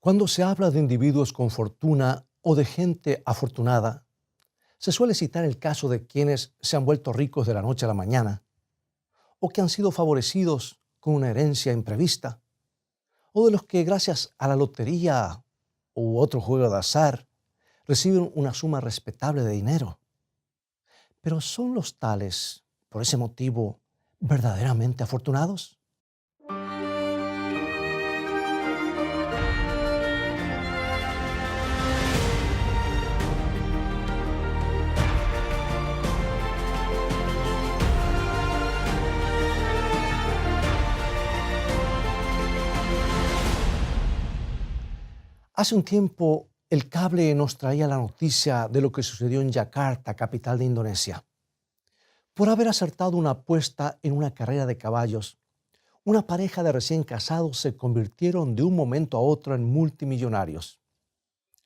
Cuando se habla de individuos con fortuna o de gente afortunada, se suele citar el caso de quienes se han vuelto ricos de la noche a la mañana, o que han sido favorecidos con una herencia imprevista, o de los que gracias a la lotería u otro juego de azar reciben una suma respetable de dinero. Pero ¿son los tales, por ese motivo, verdaderamente afortunados? Hace un tiempo, el cable nos traía la noticia de lo que sucedió en Yakarta, capital de Indonesia. Por haber acertado una apuesta en una carrera de caballos, una pareja de recién casados se convirtieron de un momento a otro en multimillonarios.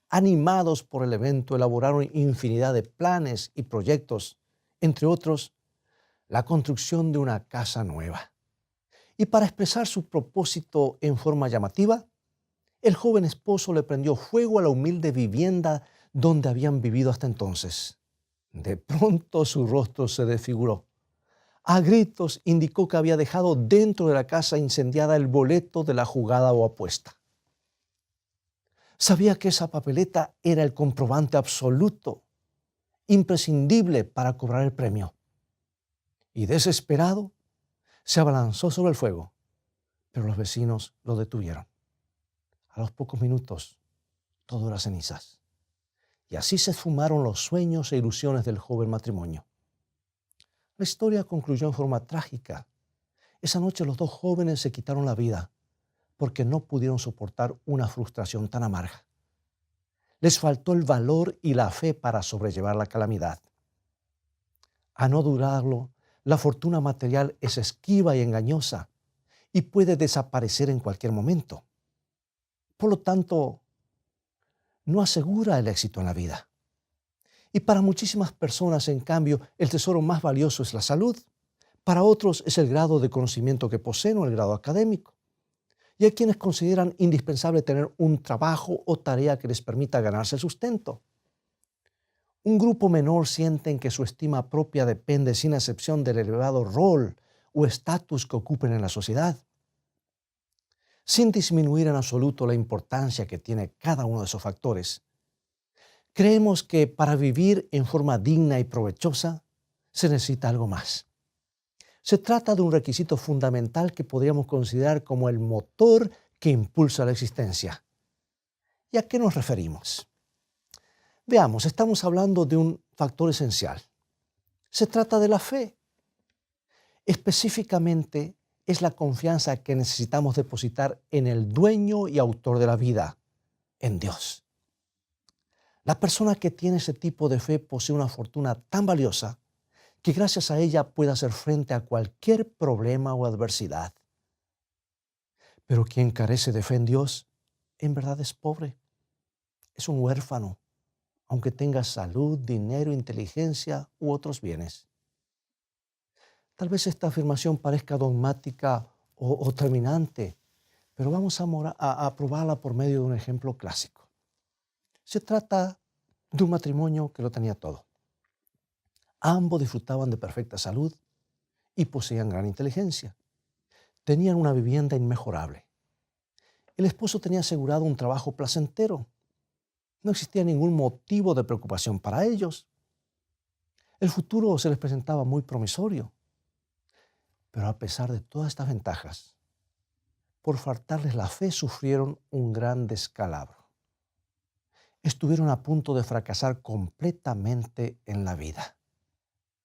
Animados por el evento, elaboraron infinidad de planes y proyectos, entre otros, la construcción de una casa nueva. Y para expresar su propósito en forma llamativa, el joven esposo le prendió fuego a la humilde vivienda donde habían vivido hasta entonces. De pronto su rostro se desfiguró. A gritos indicó que había dejado dentro de la casa incendiada el boleto de la jugada o apuesta. Sabía que esa papeleta era el comprobante absoluto, imprescindible para cobrar el premio. Y desesperado, se abalanzó sobre el fuego, pero los vecinos lo detuvieron. A los pocos minutos, todo era cenizas. Y así se esfumaron los sueños e ilusiones del joven matrimonio. La historia concluyó en forma trágica. Esa noche los dos jóvenes se quitaron la vida porque no pudieron soportar una frustración tan amarga. Les faltó el valor y la fe para sobrellevar la calamidad. A no durarlo, la fortuna material es esquiva y engañosa y puede desaparecer en cualquier momento. Por lo tanto, no asegura el éxito en la vida. Y para muchísimas personas, en cambio, el tesoro más valioso es la salud. Para otros es el grado de conocimiento que poseen o el grado académico. Y hay quienes consideran indispensable tener un trabajo o tarea que les permita ganarse el sustento. Un grupo menor sienten que su estima propia depende sin excepción del elevado rol o estatus que ocupen en la sociedad. Sin disminuir en absoluto la importancia que tiene cada uno de esos factores, creemos que para vivir en forma digna y provechosa se necesita algo más. Se trata de un requisito fundamental que podríamos considerar como el motor que impulsa la existencia. ¿Y a qué nos referimos? Veamos, estamos hablando de un factor esencial. Se trata de la fe. Específicamente, es la confianza que necesitamos depositar en el dueño y autor de la vida, en Dios. La persona que tiene ese tipo de fe posee una fortuna tan valiosa que gracias a ella puede hacer frente a cualquier problema o adversidad. Pero quien carece de fe en Dios, en verdad es pobre. Es un huérfano, aunque tenga salud, dinero, inteligencia u otros bienes. Tal vez esta afirmación parezca dogmática o terminante, pero vamos a probarla por medio de un ejemplo clásico. Se trata de un matrimonio que lo tenía todo. Ambos disfrutaban de perfecta salud y poseían gran inteligencia. Tenían una vivienda inmejorable. El esposo tenía asegurado un trabajo placentero. No existía ningún motivo de preocupación para ellos. El futuro se les presentaba muy promisorio. Pero a pesar de todas estas ventajas, por faltarles la fe, sufrieron un gran descalabro. Estuvieron a punto de fracasar completamente en la vida.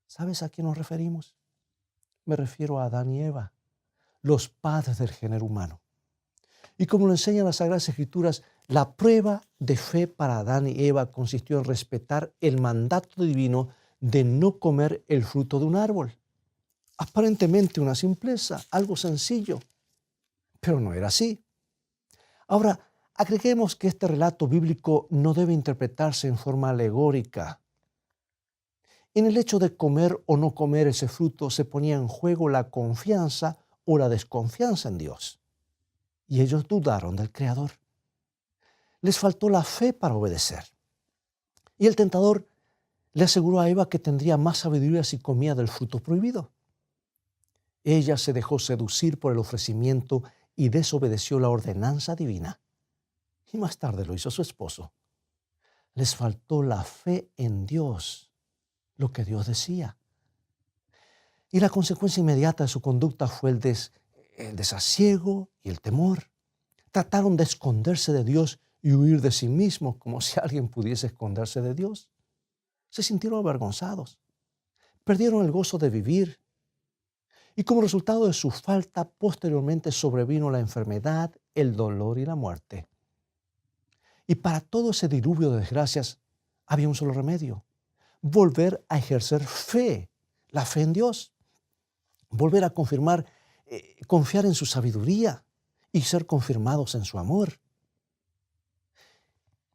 ¿Sabes a quién nos referimos? Me refiero a Adán y Eva, los padres del género humano. Y como lo enseñan las Sagradas Escrituras, la prueba de fe para Adán y Eva consistió en respetar el mandato divino de no comer el fruto de un árbol. Aparentemente una simpleza, algo sencillo, pero no era así. Ahora, agreguemos que este relato bíblico no debe interpretarse en forma alegórica. En el hecho de comer o no comer ese fruto se ponía en juego la confianza o la desconfianza en Dios. Y ellos dudaron del Creador. les faltó la fe para obedecer. Y el tentador le aseguró a Eva que tendría más sabiduría si comía del fruto prohibido. Ella se dejó seducir por el ofrecimiento y desobedeció la ordenanza divina. Y más tarde lo hizo su esposo. Les faltó la fe en Dios, lo que Dios decía. Y la consecuencia inmediata de su conducta fue el desasiego y el temor. Trataron de esconderse de Dios y huir de sí mismos, como si alguien pudiese esconderse de Dios. Se sintieron avergonzados. Perdieron el gozo de vivir. Y como resultado de su falta, posteriormente sobrevino la enfermedad, el dolor y la muerte. Y para todo ese diluvio de desgracias había un solo remedio: volver a ejercer fe, la fe en Dios. Volver a confiar en su sabiduría y ser confirmados en su amor.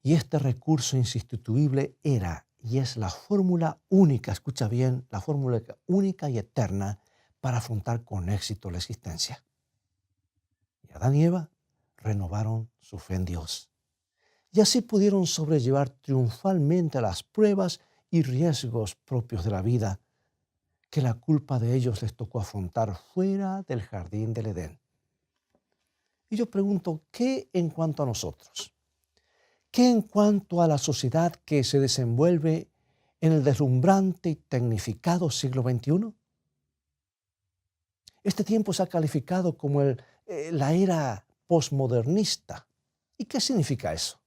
Y este recurso insustituible era y es la fórmula única, escucha bien, la fórmula única y eterna para afrontar con éxito la existencia. Y Adán y Eva renovaron su fe en Dios. Y así pudieron sobrellevar triunfalmente las pruebas y riesgos propios de la vida, que la culpa de ellos les tocó afrontar fuera del jardín del Edén. Y yo pregunto, ¿qué en cuanto a nosotros? ¿Qué en cuanto a la sociedad que se desenvuelve en el deslumbrante y tecnificado siglo XXI? Este tiempo se ha calificado como la era posmodernista. ¿Y qué significa eso?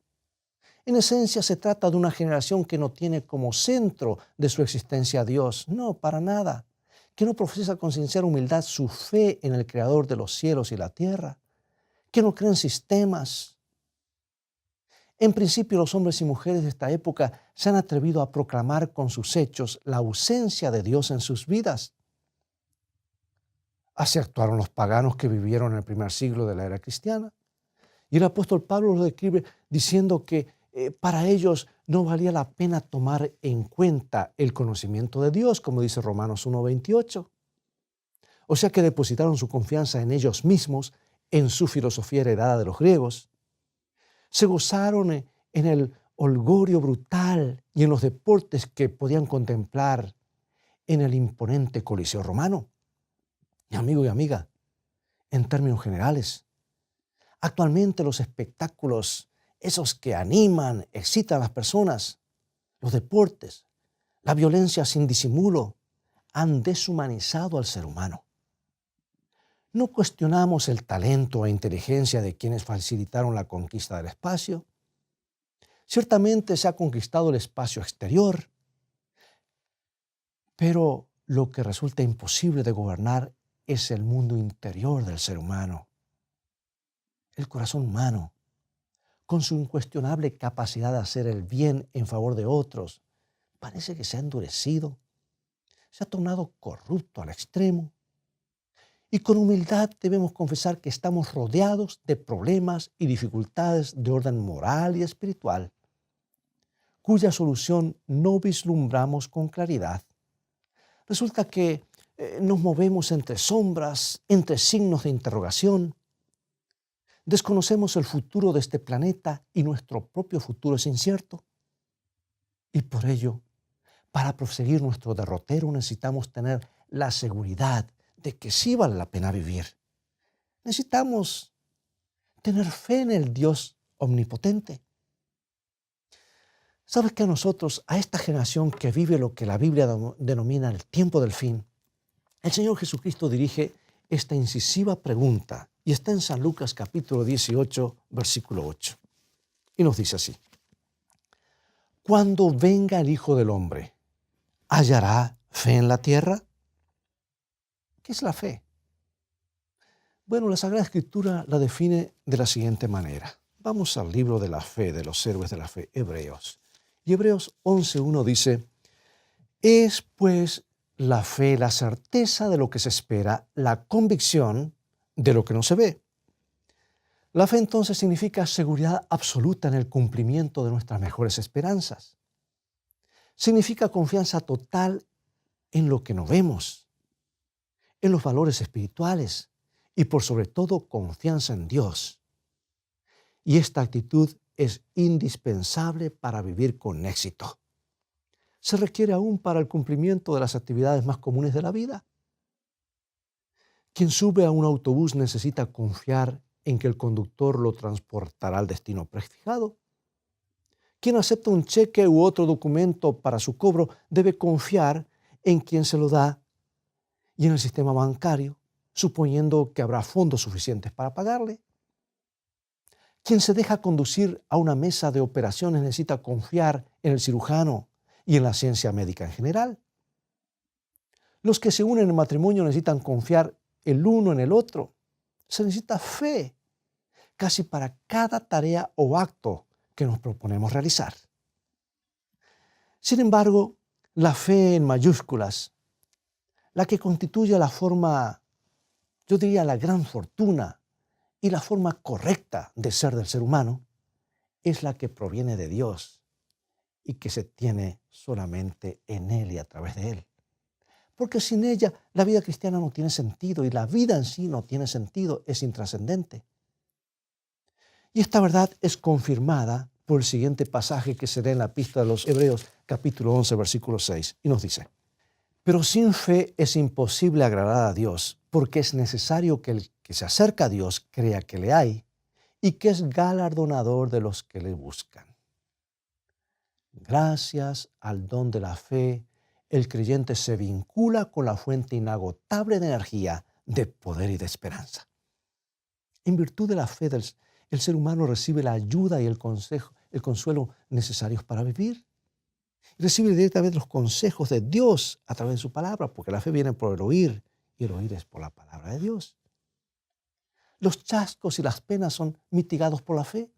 En esencia se trata de una generación que no tiene como centro de su existencia a Dios. No, para nada. Que no profesa con sincera humildad su fe en el Creador de los cielos y la tierra. Que no cree en sistemas. En principio, los hombres y mujeres de esta época se han atrevido a proclamar con sus hechos la ausencia de Dios en sus vidas. Así actuaron los paganos que vivieron en el primer siglo de la era cristiana. Y el apóstol Pablo lo describe diciendo que para ellos no valía la pena tomar en cuenta el conocimiento de Dios, como dice Romanos 1:28. O sea que depositaron su confianza en ellos mismos, en su filosofía heredada de los griegos. Se gozaron en el holgorio brutal y en los deportes que podían contemplar en el imponente Coliseo romano. Y amigo y amiga, en términos generales, actualmente los espectáculos, esos que animan, excitan a las personas, los deportes, la violencia sin disimulo, han deshumanizado al ser humano. No cuestionamos el talento e inteligencia de quienes facilitaron la conquista del espacio. Ciertamente se ha conquistado el espacio exterior, pero lo que resulta imposible de gobernar es el mundo interior del ser humano. El corazón humano, con su incuestionable capacidad de hacer el bien en favor de otros, parece que se ha endurecido, se ha tornado corrupto al extremo. Y con humildad debemos confesar que estamos rodeados de problemas y dificultades de orden moral y espiritual, cuya solución no vislumbramos con claridad. Resulta que nos movemos entre sombras, entre signos de interrogación. Desconocemos el futuro de este planeta y nuestro propio futuro es incierto. Y por ello, para proseguir nuestro derrotero necesitamos tener la seguridad de que sí vale la pena vivir. Necesitamos tener fe en el Dios omnipotente. ¿Sabes que a nosotros, a esta generación que vive lo que la Biblia denomina el tiempo del fin, el Señor Jesucristo dirige esta incisiva pregunta y está en San Lucas capítulo 18, versículo 8. Y nos dice así: cuando venga el Hijo del Hombre, ¿hallará fe en la tierra? ¿Qué es la fe? Bueno, la Sagrada Escritura la define de la siguiente manera. Vamos al libro de la fe, de los héroes de la fe, Hebreos. Y Hebreos 11:1 dice: es pues la fe la certeza de lo que se espera, la convicción de lo que no se ve. La fe entonces significa seguridad absoluta en el cumplimiento de nuestras mejores esperanzas. Significa confianza total en lo que no vemos, en los valores espirituales y por sobre todo confianza en Dios. Y esta actitud es indispensable para vivir con éxito. Se requiere aún para el cumplimiento de las actividades más comunes de la vida. Quien sube a un autobús necesita confiar en que el conductor lo transportará al destino prefijado. Quien acepta un cheque u otro documento para su cobro debe confiar en quien se lo da y en el sistema bancario, suponiendo que habrá fondos suficientes para pagarle. Quien se deja conducir a una mesa de operaciones necesita confiar en el cirujano y en la ciencia médica en general. Los que se unen en matrimonio necesitan confiar el uno en el otro. Se necesita fe casi para cada tarea o acto que nos proponemos realizar. Sin embargo, la fe en mayúsculas, la que constituye la forma, yo diría la gran fortuna y la forma correcta de ser del ser humano, es la que proviene de Dios y que se tiene solamente en Él y a través de Él. Porque sin ella la vida cristiana no tiene sentido y la vida en sí no tiene sentido, es intrascendente. Y esta verdad es confirmada por el siguiente pasaje que se lee en la Epístola de los Hebreos, capítulo 11, versículo 6, y nos dice: pero sin fe es imposible agradar a Dios, porque es necesario que el que se acerca a Dios crea que le hay y que es galardonador de los que le buscan. Gracias al don de la fe, el creyente se vincula con la fuente inagotable de energía, de poder y de esperanza. En virtud de la fe, el ser humano recibe la ayuda y el consuelo necesarios para vivir. Recibe directamente los consejos de Dios a través de su palabra, porque la fe viene por el oír y el oír es por la palabra de Dios. Los chascos y las penas son mitigados por la fe.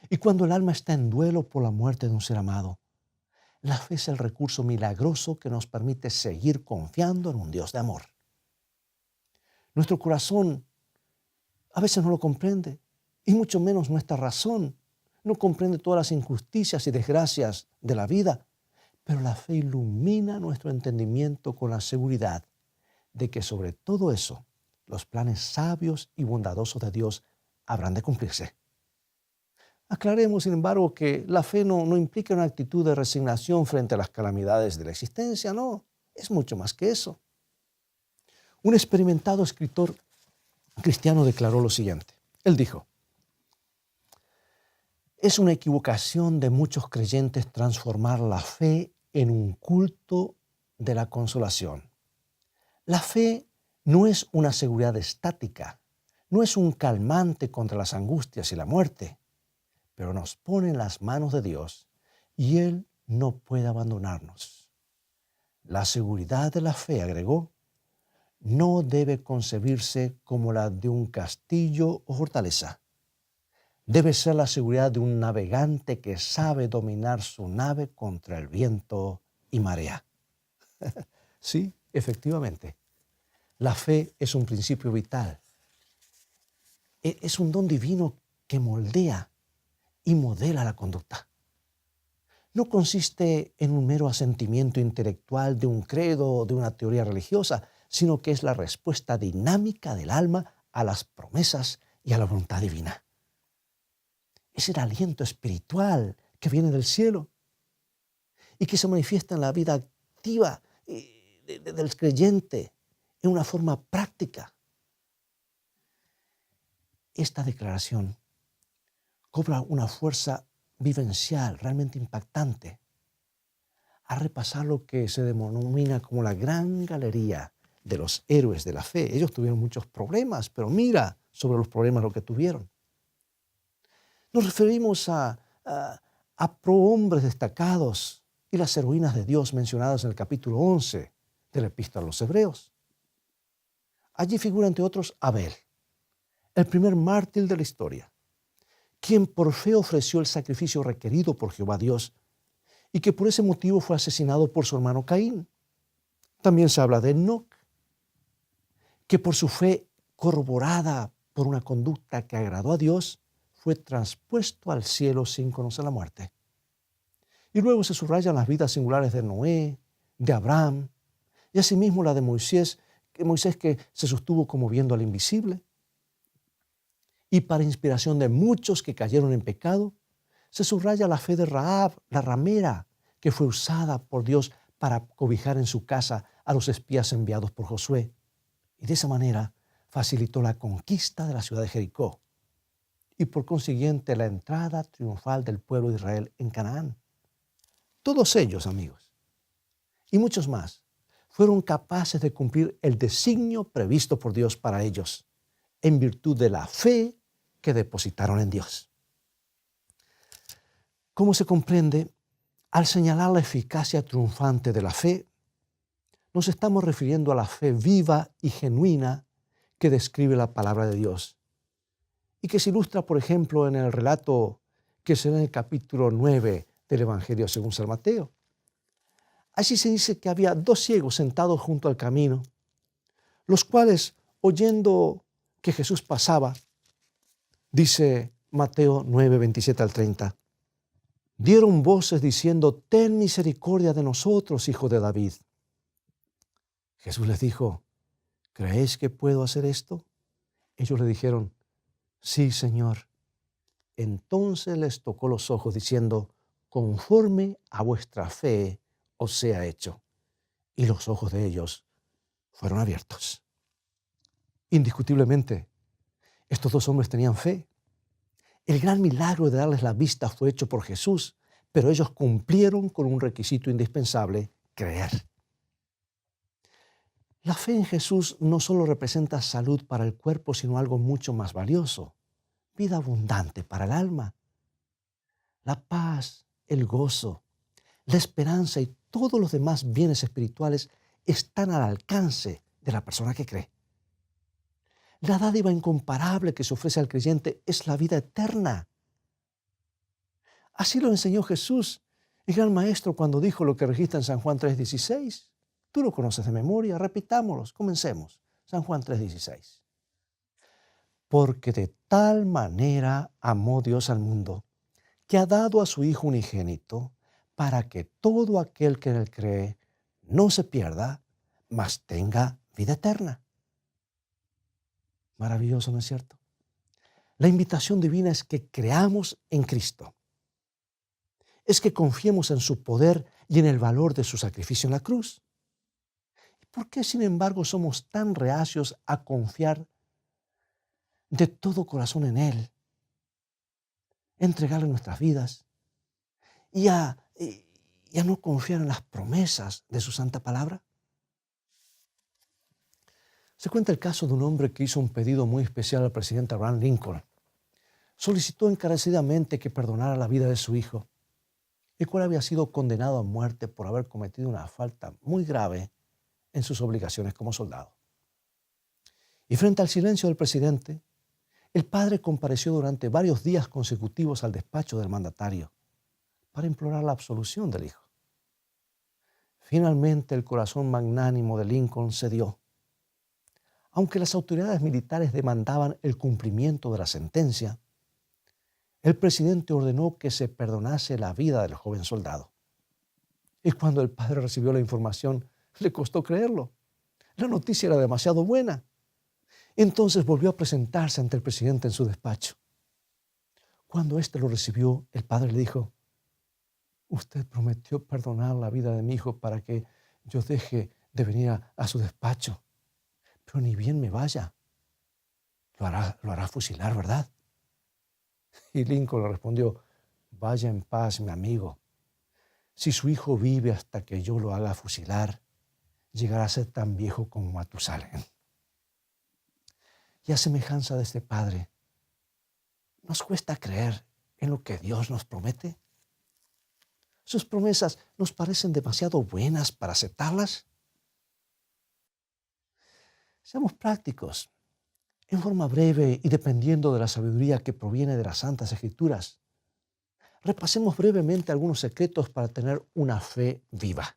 Y cuando el alma está en duelo por la muerte de un ser amado, la fe es el recurso milagroso que nos permite seguir confiando en un Dios de amor. Nuestro corazón a veces no lo comprende, y mucho menos nuestra razón no comprende todas las injusticias y desgracias de la vida, pero la fe ilumina nuestro entendimiento con la seguridad de que sobre todo eso, los planes sabios y bondadosos de Dios habrán de cumplirse. Aclaremos, sin embargo, que la fe no implica una actitud de resignación frente a las calamidades de la existencia, no, es mucho más que eso. Un experimentado escritor cristiano declaró lo siguiente. Él dijo: es una equivocación de muchos creyentes transformar la fe en un culto de la consolación. La fe no es una seguridad estática, no es un calmante contra las angustias y la muerte, pero nos pone en las manos de Dios y Él no puede abandonarnos. La seguridad de la fe, agregó, no debe concebirse como la de un castillo o fortaleza. Debe ser la seguridad de un navegante que sabe dominar su nave contra el viento y marea. Sí, efectivamente. La fe es un principio vital. Es un don divino que moldea y modela la conducta. No consiste en un mero asentimiento intelectual de un credo o de una teoría religiosa, sino que es la respuesta dinámica del alma a las promesas y a la voluntad divina. Es el aliento espiritual que viene del cielo y que se manifiesta en la vida activa del creyente en una forma práctica. Esta declaración cobra una fuerza vivencial realmente impactante a repasar lo que se denomina como la gran galería de los héroes de la fe. Ellos tuvieron muchos problemas, pero mira sobre los problemas lo que tuvieron. Nos referimos a prohombres destacados y las heroínas de Dios mencionadas en el capítulo 11 de la Epístola a los Hebreos. Allí figura, entre otros, Abel, el primer mártir de la historia, quien por fe ofreció el sacrificio requerido por Jehová Dios y que por ese motivo fue asesinado por su hermano Caín. También se habla de Enoc, que por su fe corroborada por una conducta que agradó a Dios, fue traspuesto al cielo sin conocer la muerte. Y luego se subrayan las vidas singulares de Noé, de Abraham, y asimismo la de Moisés que se sostuvo como viendo al invisible. Y para inspiración de muchos que cayeron en pecado, se subraya la fe de Rahab, la ramera, que fue usada por Dios para cobijar en su casa a los espías enviados por Josué. Y de esa manera facilitó la conquista de la ciudad de Jericó y por consiguiente la entrada triunfal del pueblo de Israel en Canaán. Todos ellos, amigos, y muchos más, fueron capaces de cumplir el designio previsto por Dios para ellos, en virtud de la fe que depositaron en Dios. Como se comprende, al señalar la eficacia triunfante de la fe, nos estamos refiriendo a la fe viva y genuina que describe la palabra de Dios y que se ilustra, por ejemplo, en el relato que se ve en el capítulo 9 del Evangelio según San Mateo. Allí se dice que había 2 ciegos sentados junto al camino, los cuales, oyendo que Jesús pasaba, dice Mateo 9, 27 al 30, dieron voces diciendo: «Ten misericordia de nosotros, hijo de David». Jesús les dijo: «¿Creéis que puedo hacer esto?». Ellos le dijeron: «Sí, Señor». Entonces les tocó los ojos diciendo: «Conforme a vuestra fe os sea hecho». Y los ojos de ellos fueron abiertos. Indiscutiblemente, estos 2 hombres tenían fe. El gran milagro de darles la vista fue hecho por Jesús, pero ellos cumplieron con un requisito indispensable: creer. La fe en Jesús no solo representa salud para el cuerpo, sino algo mucho más valioso: vida abundante para el alma. La paz, el gozo, la esperanza y todos los demás bienes espirituales están al alcance de la persona que cree. La dádiva incomparable que se ofrece al creyente es la vida eterna. Así lo enseñó Jesús, el gran maestro, cuando dijo lo que registra en San Juan 3:16. Tú lo conoces de memoria, repitámoslos, comencemos. San Juan 3:16. Porque de tal manera amó Dios al mundo, que ha dado a su Hijo unigénito, para que todo aquel que en él cree no se pierda, mas tenga vida eterna. Maravilloso, ¿no es cierto? La invitación divina es que creamos en Cristo. Es que confiemos en su poder y en el valor de su sacrificio en la cruz. ¿Por qué, sin embargo, somos tan reacios a confiar de todo corazón en Él, entregarle nuestras vidas y a no confiar en las promesas de su santa palabra? Se cuenta el caso de un hombre que hizo un pedido muy especial al presidente Abraham Lincoln. Solicitó encarecidamente que perdonara la vida de su hijo, el cual había sido condenado a muerte por haber cometido una falta muy grave en sus obligaciones como soldado. Y frente al silencio del presidente, el padre compareció durante varios días consecutivos al despacho del mandatario para implorar la absolución del hijo. Finalmente, el corazón magnánimo de Lincoln cedió. Aunque las autoridades militares demandaban el cumplimiento de la sentencia, el presidente ordenó que se perdonase la vida del joven soldado. Y cuando el padre recibió la información, le costó creerlo. La noticia era demasiado buena. Entonces volvió a presentarse ante el presidente en su despacho. Cuando éste lo recibió, el padre le dijo: «Usted prometió perdonar la vida de mi hijo para que yo deje de venir a su despacho. Pero ni bien me vaya, lo hará fusilar, ¿verdad?». Y Lincoln le respondió: «Vaya en paz, mi amigo. Si su hijo vive hasta que yo lo haga fusilar, llegará a ser tan viejo como Matusalén». Y a semejanza de este padre, ¿nos cuesta creer en lo que Dios nos promete? ¿Sus promesas nos parecen demasiado buenas para aceptarlas? Seamos prácticos. En forma breve y dependiendo de la sabiduría que proviene de las Santas Escrituras, repasemos brevemente algunos secretos para tener una fe viva.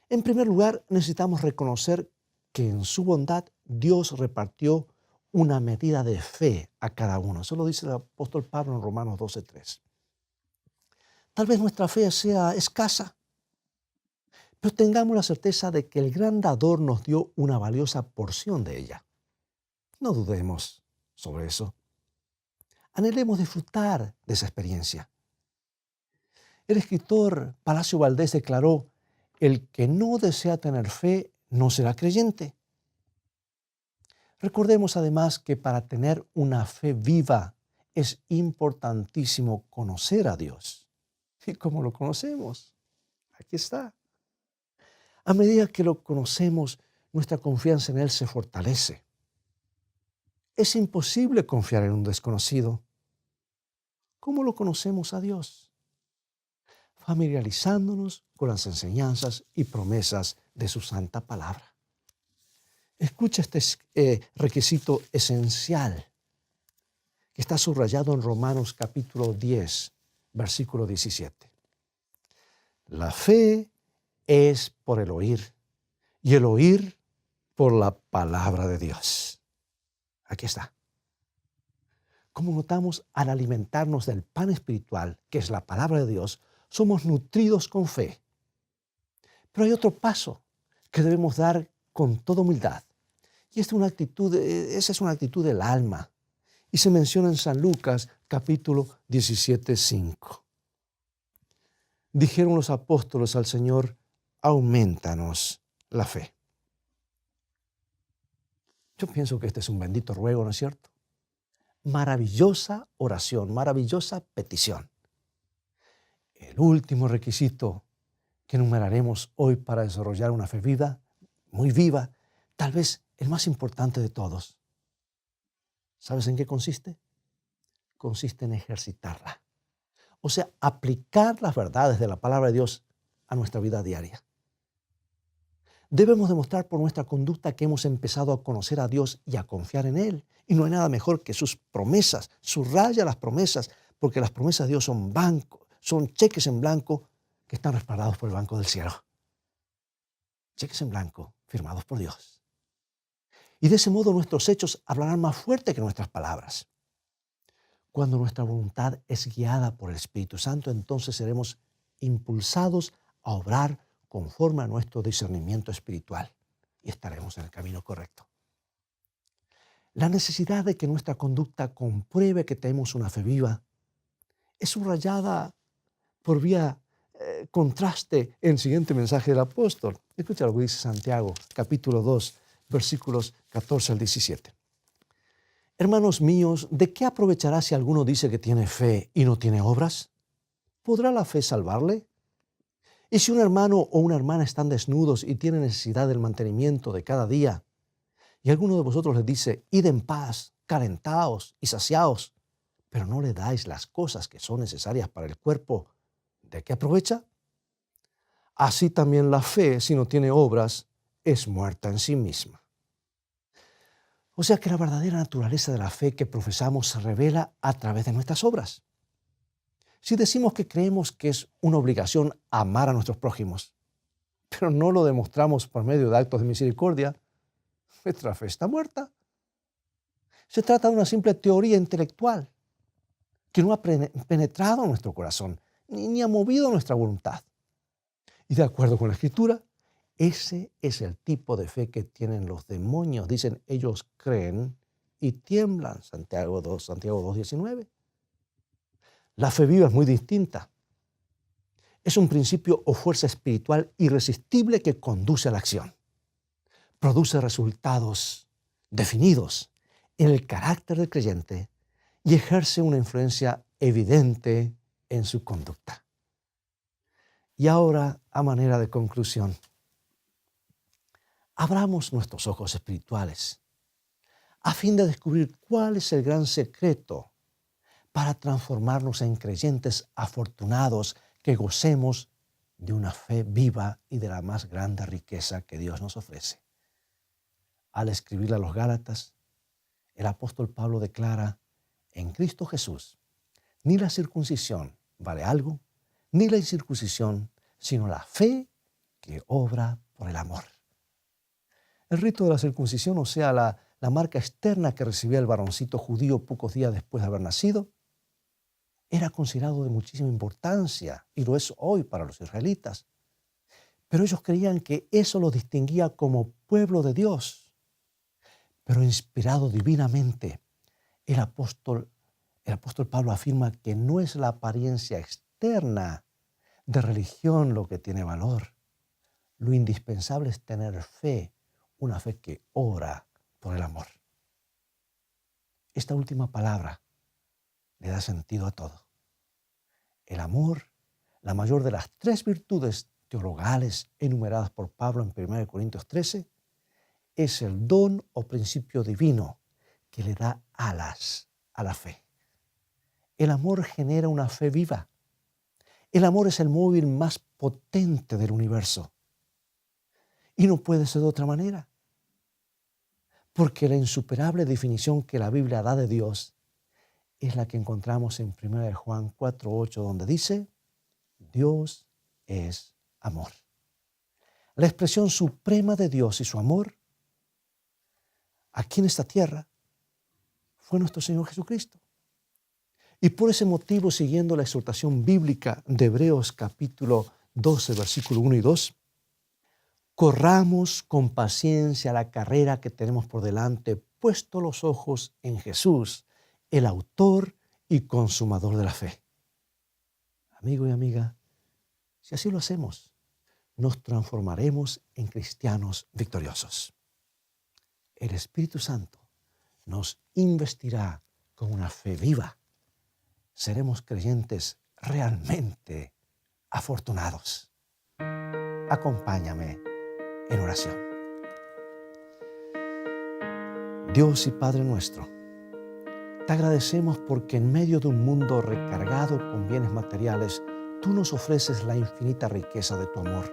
En primer lugar, necesitamos reconocer que en su bondad Dios repartió una medida de fe a cada uno. Eso lo dice el apóstol Pablo en Romanos 12:3. Tal vez nuestra fe sea escasa, pero tengamos la certeza de que el gran dador nos dio una valiosa porción de ella. No dudemos sobre eso. Anhelemos disfrutar de esa experiencia. El escritor Palacio Valdés declaró: el que no desea tener fe no será creyente. Recordemos además que para tener una fe viva es importantísimo conocer a Dios. ¿Y cómo lo conocemos? Aquí está. A medida que lo conocemos, nuestra confianza en Él se fortalece. Es imposible confiar en un desconocido. ¿Cómo lo conocemos a Dios? Familiarizándonos con las enseñanzas y promesas de su santa palabra. Escucha este requisito esencial que está subrayado en Romanos capítulo 10, versículo 17. La fe es por el oír y el oír por la palabra de Dios. Aquí está. Como notamos, al alimentarnos del pan espiritual, que es la palabra de Dios, somos nutridos con fe. Pero hay otro paso que debemos dar con toda humildad. Y esa es una actitud del alma. Y se menciona en San Lucas capítulo 17, 5. Dijeron los apóstoles al Señor: aumentanos la fe. Yo pienso que este es un bendito ruego, ¿no es cierto? Maravillosa oración, maravillosa petición. El último requisito que enumeraremos hoy para desarrollar una fe viva, muy viva, tal vez el más importante de todos. ¿Sabes en qué consiste? Consiste en ejercitarla. O sea, aplicar las verdades de la palabra de Dios a nuestra vida diaria. Debemos demostrar por nuestra conducta que hemos empezado a conocer a Dios y a confiar en Él. Y no hay nada mejor que sus promesas. Subraya las promesas, porque las promesas de Dios son cheques en blanco que están respaldados por el banco del cielo. Cheques en blanco firmados por Dios. Y de ese modo nuestros hechos hablarán más fuerte que nuestras palabras. Cuando nuestra voluntad es guiada por el Espíritu Santo, entonces seremos impulsados a obrar conforme a nuestro discernimiento espiritual y estaremos en el camino correcto. La necesidad de que nuestra conducta compruebe que tenemos una fe viva es subrayada por vía contraste en el siguiente mensaje del apóstol. Escucha lo que dice Santiago, capítulo 2, versículos 14 al 17. Hermanos míos, ¿de qué aprovechará si alguno dice que tiene fe y no tiene obras? ¿Podrá la fe salvarle? Y si un hermano o una hermana están desnudos y tienen necesidad del mantenimiento de cada día, y alguno de vosotros les dice: id en paz, calentaos y saciaos, pero no le dais las cosas que son necesarias para el cuerpo, ¿de qué aprovecha? Así también la fe, si no tiene obras, es muerta en sí misma. O sea que la verdadera naturaleza de la fe que profesamos se revela a través de nuestras obras. Si decimos que creemos que es una obligación amar a nuestros prójimos, pero no lo demostramos por medio de actos de misericordia, nuestra fe está muerta. Se trata de una simple teoría intelectual que no ha penetrado en nuestro corazón ni ha movido nuestra voluntad. Y de acuerdo con la Escritura, ese es el tipo de fe que tienen los demonios. Dicen, ellos creen y tiemblan. Santiago 2:19. La fe viva es muy distinta. Es un principio o fuerza espiritual irresistible que conduce a la acción. Produce resultados definidos en el carácter del creyente y ejerce una influencia evidente en su conducta. Y ahora, a manera de conclusión, abramos nuestros ojos espirituales a fin de descubrir cuál es el gran secreto para transformarnos en creyentes afortunados que gocemos de una fe viva y de la más grande riqueza que Dios nos ofrece. Al escribirle a los Gálatas, el apóstol Pablo declara: en Cristo Jesús, ni la circuncisión vale algo, ni la incircuncisión, sino la fe que obra por el amor. El rito de la circuncisión, o sea, la marca externa que recibía el varoncito judío pocos días después de haber nacido, era considerado de muchísima importancia y lo es hoy para los israelitas. Pero ellos creían que eso los distinguía como pueblo de Dios. Pero inspirado divinamente, el apóstol El apóstol Pablo afirma que no es la apariencia externa de religión lo que tiene valor. Lo indispensable es tener fe, una fe que ora por el amor. Esta última palabra le da sentido a todo. El amor, la mayor de las 3 virtudes teologales enumeradas por Pablo en 1 Corintios 13, es el don o principio divino que le da alas a la fe. El amor genera una fe viva. El amor es el móvil más potente del universo. Y no puede ser de otra manera. Porque la insuperable definición que la Biblia da de Dios es la que encontramos en 1 Juan 4:8, donde dice: Dios es amor. La expresión suprema de Dios y su amor aquí en esta tierra fue nuestro Señor Jesucristo. Y por ese motivo, siguiendo la exhortación bíblica de Hebreos capítulo 12, versículo 1 y 2, corramos con paciencia la carrera que tenemos por delante, puesto los ojos en Jesús, el autor y consumador de la fe. Amigo y amiga, si así lo hacemos, nos transformaremos en cristianos victoriosos. El Espíritu Santo nos investirá con una fe viva. Seremos creyentes realmente afortunados. Acompáñame en oración. Dios y Padre nuestro, te agradecemos porque en medio de un mundo recargado con bienes materiales, tú nos ofreces la infinita riqueza de tu amor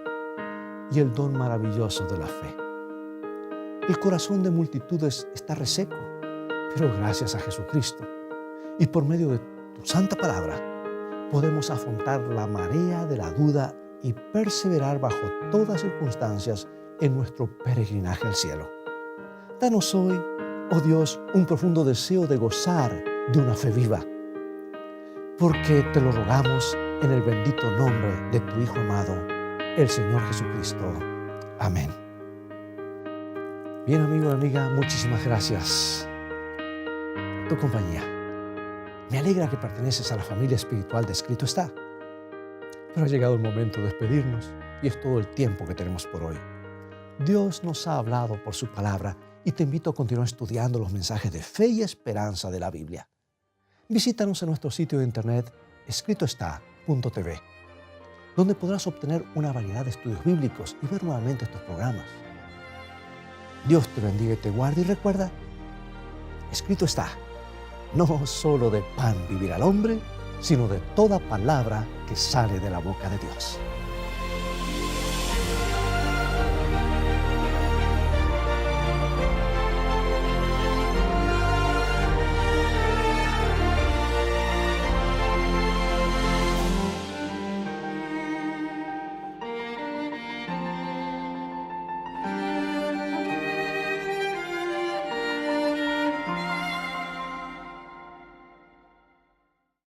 y el don maravilloso de la fe. El corazón de multitudes está reseco, pero gracias a Jesucristo y por medio de tu santa palabra podemos afrontar la marea de la duda y perseverar bajo todas circunstancias en nuestro peregrinaje al cielo. Danos hoy, oh Dios, un profundo deseo de gozar de una fe viva, porque te lo rogamos en el bendito nombre de tu Hijo amado, el Señor Jesucristo. Amén. Bien, amigo y amiga, muchísimas gracias por tu compañía. Me alegra que perteneces a la familia espiritual de Escrito Está. Pero ha llegado el momento de despedirnos y es todo el tiempo que tenemos por hoy. Dios nos ha hablado por su palabra y te invito a continuar estudiando los mensajes de fe y esperanza de la Biblia. Visítanos en nuestro sitio de internet escritoestá.tv, donde podrás obtener una variedad de estudios bíblicos y ver nuevamente estos programas. Dios te bendiga y te guarde y recuerda, escrito está, no solo de pan vivirá el hombre, sino de toda palabra que sale de la boca de Dios.